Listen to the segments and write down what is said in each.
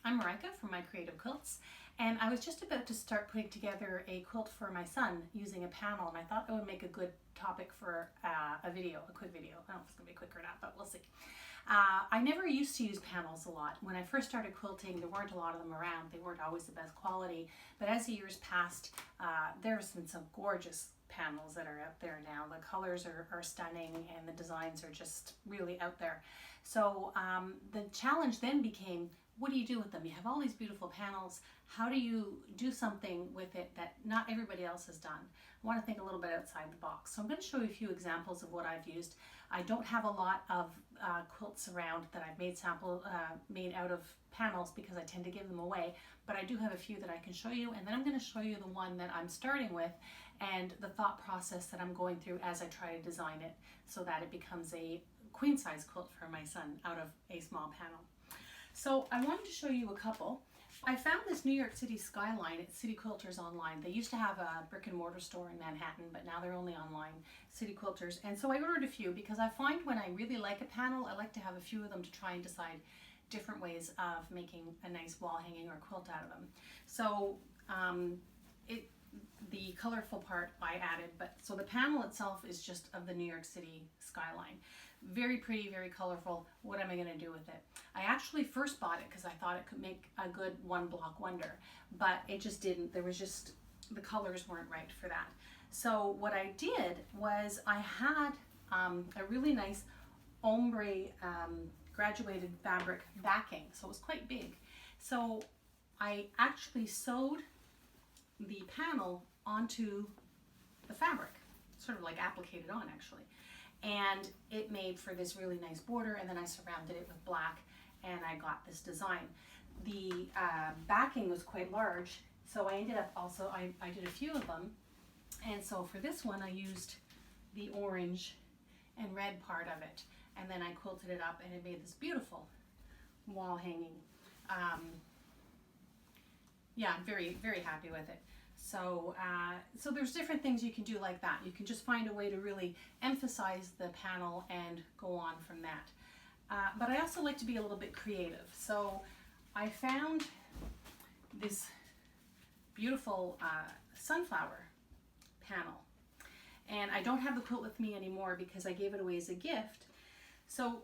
I'm Marika from My Creative Quilts, and I was just about to start putting together a quilt for my son using a panel, and I thought it would make a good topic for a video, a quick video. I don't know if it's going to be quick or not, but we'll see. I never used to use panels a lot. When I first started quilting, there weren't a lot of them around. They weren't always the best quality, but as the years passed, there's been some gorgeous panels that are out there now. The colors are stunning and the designs are just really out there. So the challenge then became, what do you do with them? You have all these beautiful panels. How do you do something with it that not everybody else has done? I want to think a little bit outside the box. So I'm going to show you a few examples of what I've used. I don't have a lot of quilts around that I've made out of panels because I tend to give them away, but I do have a few that I can show you, and then I'm going to show you the one that I'm starting with and the thought process that I'm going through as I try to design it so that it becomes a queen size quilt for my son out of a small panel. So I wanted to show you a couple. I found this New York City skyline at City Quilters online. They used to have a brick and mortar store in Manhattan, but now they're only online, City Quilters. And so I ordered a few because I find when I really like a panel, I like to have a few of them to try and decide different ways of making a nice wall hanging or quilt out of them. So the colorful part I added, but so the panel itself is just of the New York City skyline. Very pretty, very colorful. What am I going to do with it? I actually first bought it because I thought it could make a good one block wonder, but it just didn't. There was just, the colors weren't right for that. So what I did was I had a really nice ombre graduated fabric backing, so it was quite big. So I actually sewed the panel onto the fabric, sort of like appliqued it on actually. And it made for this really nice border, and then I surrounded it with black and I got this design. The backing was quite large, so I ended up also, I did a few of them, and so for this one I used the orange and red part of it, and then I quilted it up and it made this beautiful wall hanging. Yeah, I'm very, very happy with it. So, so there's different things you can do like that. You can just find a way to really emphasize the panel and go on from that. But I also like to be a little bit creative. So I found this beautiful sunflower panel. And I don't have the quilt with me anymore because I gave it away as a gift. So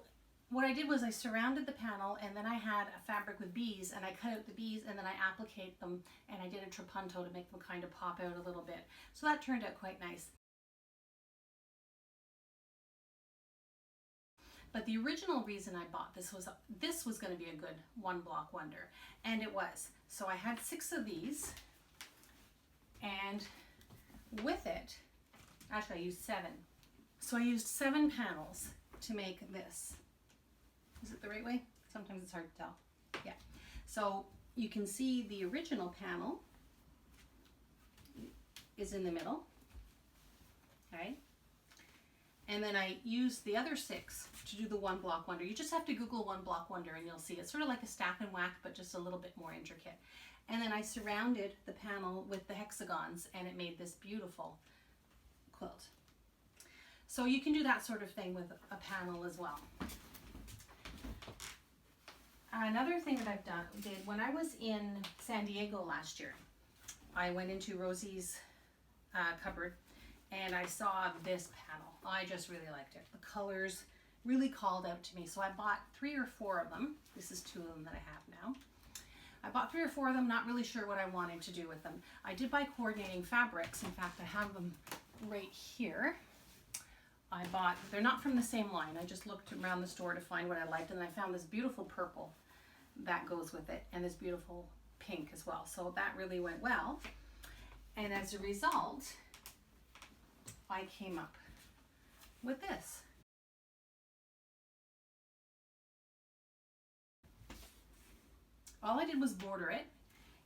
what I did was I surrounded the panel, and then I had a fabric with bees, and I cut out the bees and then I appliqued them, and I did a trapunto to make them kind of pop out a little bit. So that turned out quite nice. But the original reason I bought this was going to be a good one block wonder, and it was. So I had 6 of these, and with it, actually I used 7. So I used 7 panels to make this. Is it the right way? Sometimes it's hard to tell. Yeah. So you can see the original panel is in the middle. Okay. And then I used the other 6 to do the one block wonder. You just have to Google one block wonder and you'll see it's sort of like a stack and whack, but just a little bit more intricate. And then I surrounded the panel with the hexagons, and it made this beautiful quilt. So you can do that sort of thing with a panel as well. Another thing that did when I was in San Diego last year, I went into Rosie's cupboard and I saw this panel. I just really liked it. The colors really called out to me. So I bought 3 or 4 of them. This is 2 of them that I have now. I bought 3 or 4 of them, not really sure what I wanted to do with them. I did buy coordinating fabrics. In fact, I have them right here. They're not from the same line. I just looked around the store to find what I liked, and I found this beautiful purple that goes with it, and this beautiful pink as well. So that really went well. And as a result, I came up with this. All I did was border it,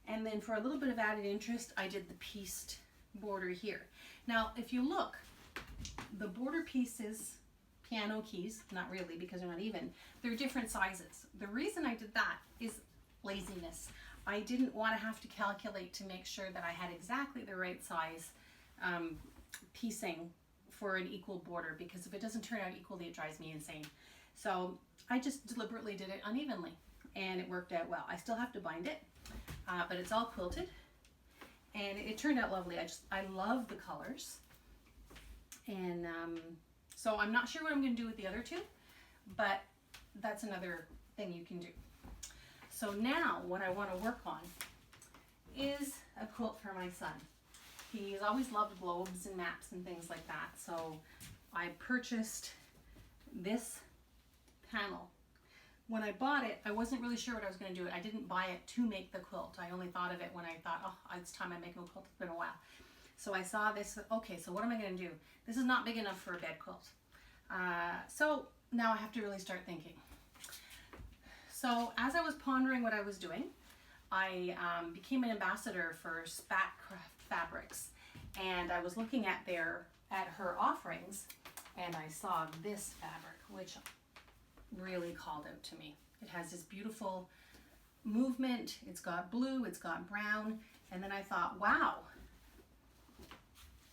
and then for a little bit of added interest, I did the pieced border here. Now, if you look, the border pieces, piano keys, not really because they're not even, they're different sizes. The reason I did that is laziness. I didn't want to have to calculate to make sure that I had exactly the right size piecing for an equal border, because if it doesn't turn out equally, it drives me insane. So I just deliberately did it unevenly, and it worked out well. I still have to bind it, but it's all quilted, and it turned out lovely. I love the colors, and so I'm not sure what I'm going to do with the other two, but that's another thing you can do. So now what I want to work on is a quilt for my son. He's always loved globes and maps and things like that, so I purchased this panel. When I bought it, I wasn't really sure what I was going to do. I didn't buy it to make the quilt. I only thought of it when I thought, oh, it's time I make a quilt. It's been a while. So I saw this, okay, so what am I going to do? This is not big enough for a bed quilt. So now I have to really start thinking. So as I was pondering what I was doing, I became an ambassador for Spat Craft Fabrics, and I was looking at her offerings, and I saw this fabric, which really called out to me. It has this beautiful movement. It's got blue, it's got brown, and then I thought, wow,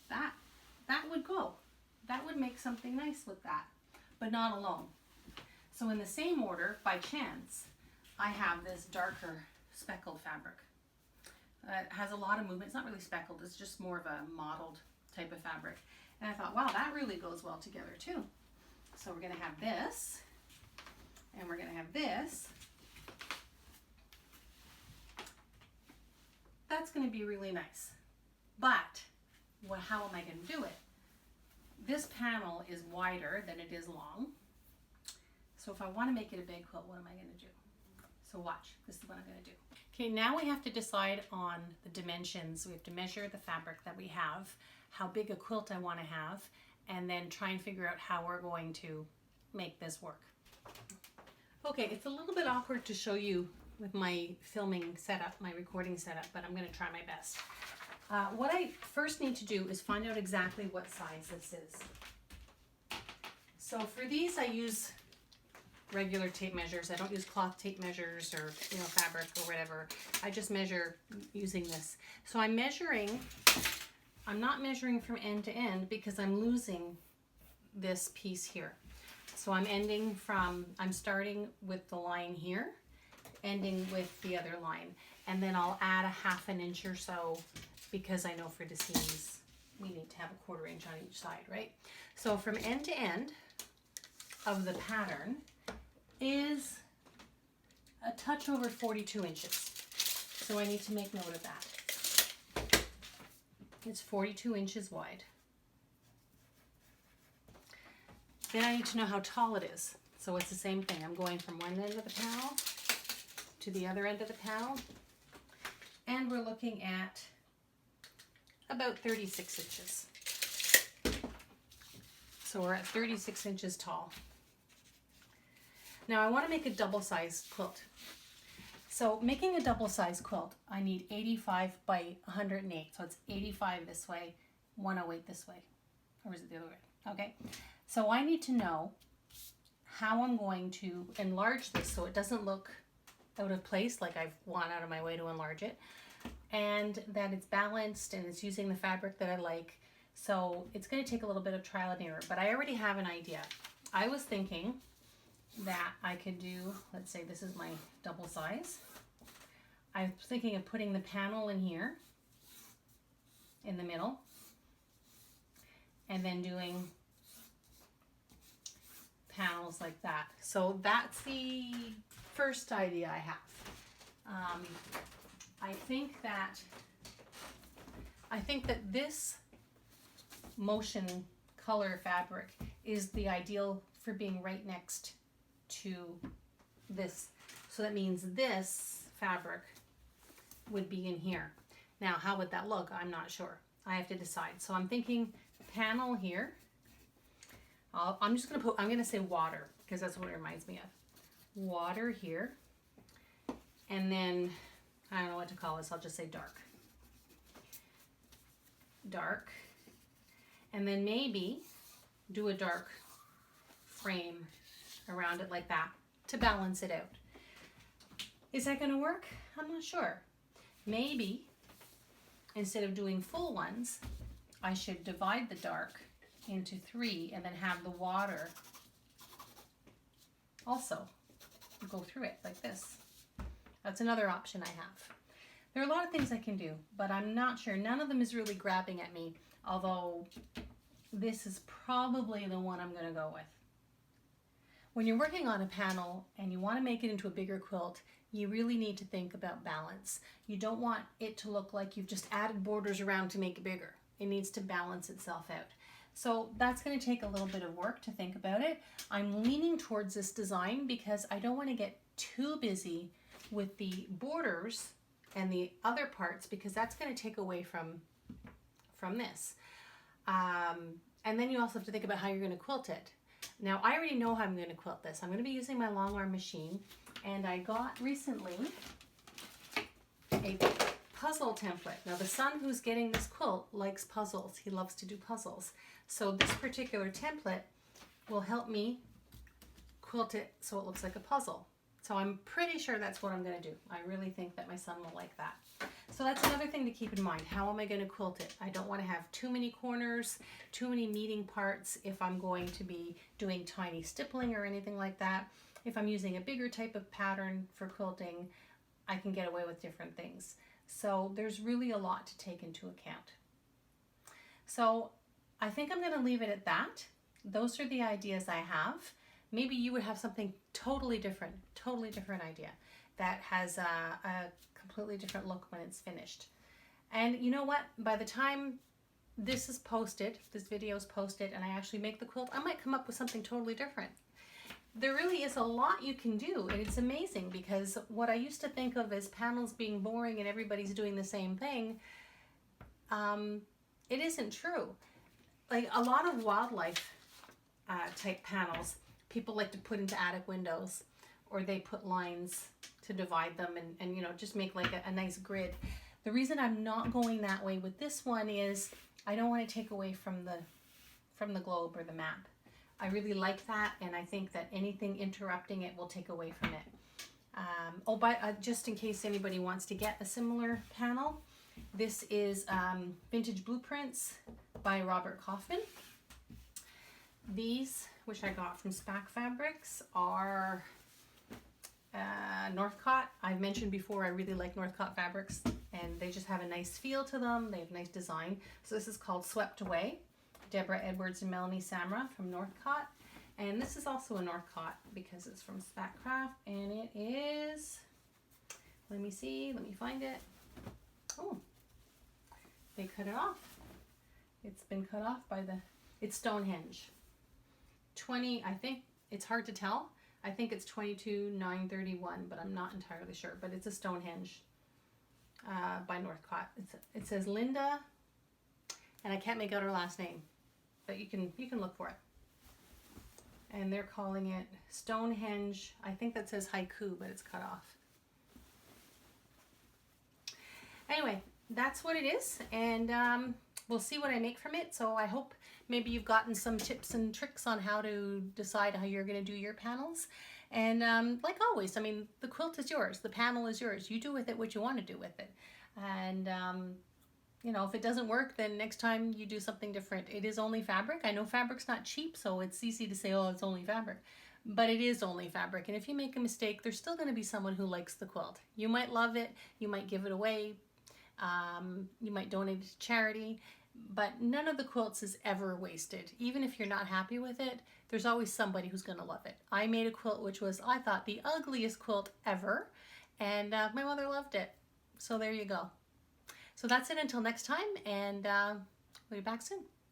that would go. That would make something nice with that, but not alone. So in the same order, by chance, I have this darker speckled fabric. It has a lot of movement. It's not really speckled, it's just more of a mottled type of fabric. And I thought, wow, that really goes well together too. So we're gonna have this, and we're gonna have this. That's gonna be really nice. But how am I gonna do it? This panel is wider than it is long. So if I wanna make it a bed quilt, what am I gonna do? So watch, this is what I'm gonna do. Okay, now we have to decide on the dimensions. We have to measure the fabric that we have, how big a quilt I wanna have, and then try and figure out how we're going to make this work. Okay, it's a little bit awkward to show you with my filming setup, my recording setup, but I'm gonna try my best. What I first need to do is find out exactly what size this is. So for these, I use regular tape measures. I don't use cloth tape measures or fabric or whatever. I just measure using this. So I'm not measuring from end to end because I'm losing this piece here. So I'm starting with the line here, ending with the other line. And then I'll add a 1/2 inch or so because I know for the seams we need to have a 1/4 inch on each side, right? So from end to end of the pattern is a touch over 42 inches. So I need to make note of that. It's 42 inches wide. Then I need to know how tall it is. So it's the same thing. I'm going from one end of the panel to the other end of the panel. And we're looking at about 36 inches. So we're at 36 inches tall. Now I want to make a double-sized quilt. So making a double-sized quilt, I need 85 by 108. So it's 85 this way, 108 this way. Or is it the other way? Okay. So I need to know how I'm going to enlarge this so it doesn't look out of place, like I've gone out of my way to enlarge it, and that it's balanced and it's using the fabric that I like. So it's going to take a little bit of trial and error, but I already have an idea. I was thinking that I could do, let's say this is my double size. I was thinking of putting the panel in here in the middle and then doing panels like that. So that's the first idea I have. I think that this motion color fabric is the ideal for being right next to this. So that means this fabric would be in here. Now, how would that look? I'm not sure. I have to decide. So I'm thinking panel here. I'm going to say water because that's what it reminds me of. Water here. And then, I don't know what to call this. I'll just say dark. Dark. And then maybe do a dark frame around it like that to balance it out. Is that going to work? I'm not sure. Maybe instead of doing full ones, I should divide the dark into 3 and then have the water also go through it like this. That's another option I have. There are a lot of things I can do, but I'm not sure. None of them is really grabbing at me, although this is probably the one I'm going to go with. When you're working on a panel and you want to make it into a bigger quilt, you really need to think about balance. You don't want it to look like you've just added borders around to make it bigger. It needs to balance itself out. So that's going to take a little bit of work to think about it. I'm leaning towards this design because I don't want to get too busy with the borders and the other parts, because that's going to take away from this. And then you also have to think about how you're going to quilt it. Now, I already know how I'm going to quilt this. I'm going to be using my long arm machine, and I got recently a puzzle template. Now, the son who's getting this quilt likes puzzles. He loves to do puzzles. So this particular template will help me quilt it so it looks like a puzzle. So I'm pretty sure that's what I'm going to do. I really think that my son will like that. So that's another thing to keep in mind. How am I going to quilt it? I don't want to have too many corners, too many meeting parts if I'm going to be doing tiny stippling or anything like that. If I'm using a bigger type of pattern for quilting, I can get away with different things. So there's really a lot to take into account. So I think I'm going to leave it at that. Those are the ideas I have. Maybe you would have something totally different idea that has a completely different look when it's finished. And you know what? By the time this is posted, this video is posted, and I actually make the quilt, I might come up with something totally different. There really is a lot you can do, and it's amazing because what I used to think of as panels being boring and everybody's doing the same thing, it isn't true. Like a lot of wildlife type panels, people like to put into attic windows, or they put lines to divide them and you know, just make like a nice grid. The reason I'm not going that way with this one is I don't want to take away from the globe or the map. I really like that, and I think that anything interrupting it will take away from it. Just in case anybody wants to get a similar panel, this is Vintage Blueprints by Robert Kaufman. These, which I got from Spac Fabrics, are Northcott. I've mentioned before I really like Northcott fabrics, and they just have a nice feel to them. They have nice design. So this is called Swept Away. Deborah Edwards and Melanie Samra from Northcott. And this is also a Northcott because it's from Spac Craft, and it is, let me see, let me find it. Oh, they cut it off. It's been cut off by it's Stonehenge. 20, I think, it's hard to tell. I think it's 22,931, but I'm not entirely sure. But it's a Stonehenge by Northcott. It says Linda, and I can't make out her last name, but you can look for it. And they're calling it Stonehenge. I think that says Haiku, but it's cut off. Anyway, that's what it is, and we'll see what I make from it. So I hope maybe you've gotten some tips and tricks on how to decide how you're going to do your panels. And like always, I mean, the quilt is yours. The panel is yours. You do with it what you want to do with it. And, you know, if it doesn't work, then next time you do something different. It is only fabric. I know fabric's not cheap, so it's easy to say, oh, it's only fabric. But it is only fabric. And if you make a mistake, there's still going to be someone who likes the quilt. You might love it. You might give it away. You might donate it to charity. But none of the quilts is ever wasted. Even if you're not happy with it, there's always somebody who's going to love it. I made a quilt which was, I thought, the ugliest quilt ever, and my mother loved it. So there you go. So that's it until next time, and we'll be back soon.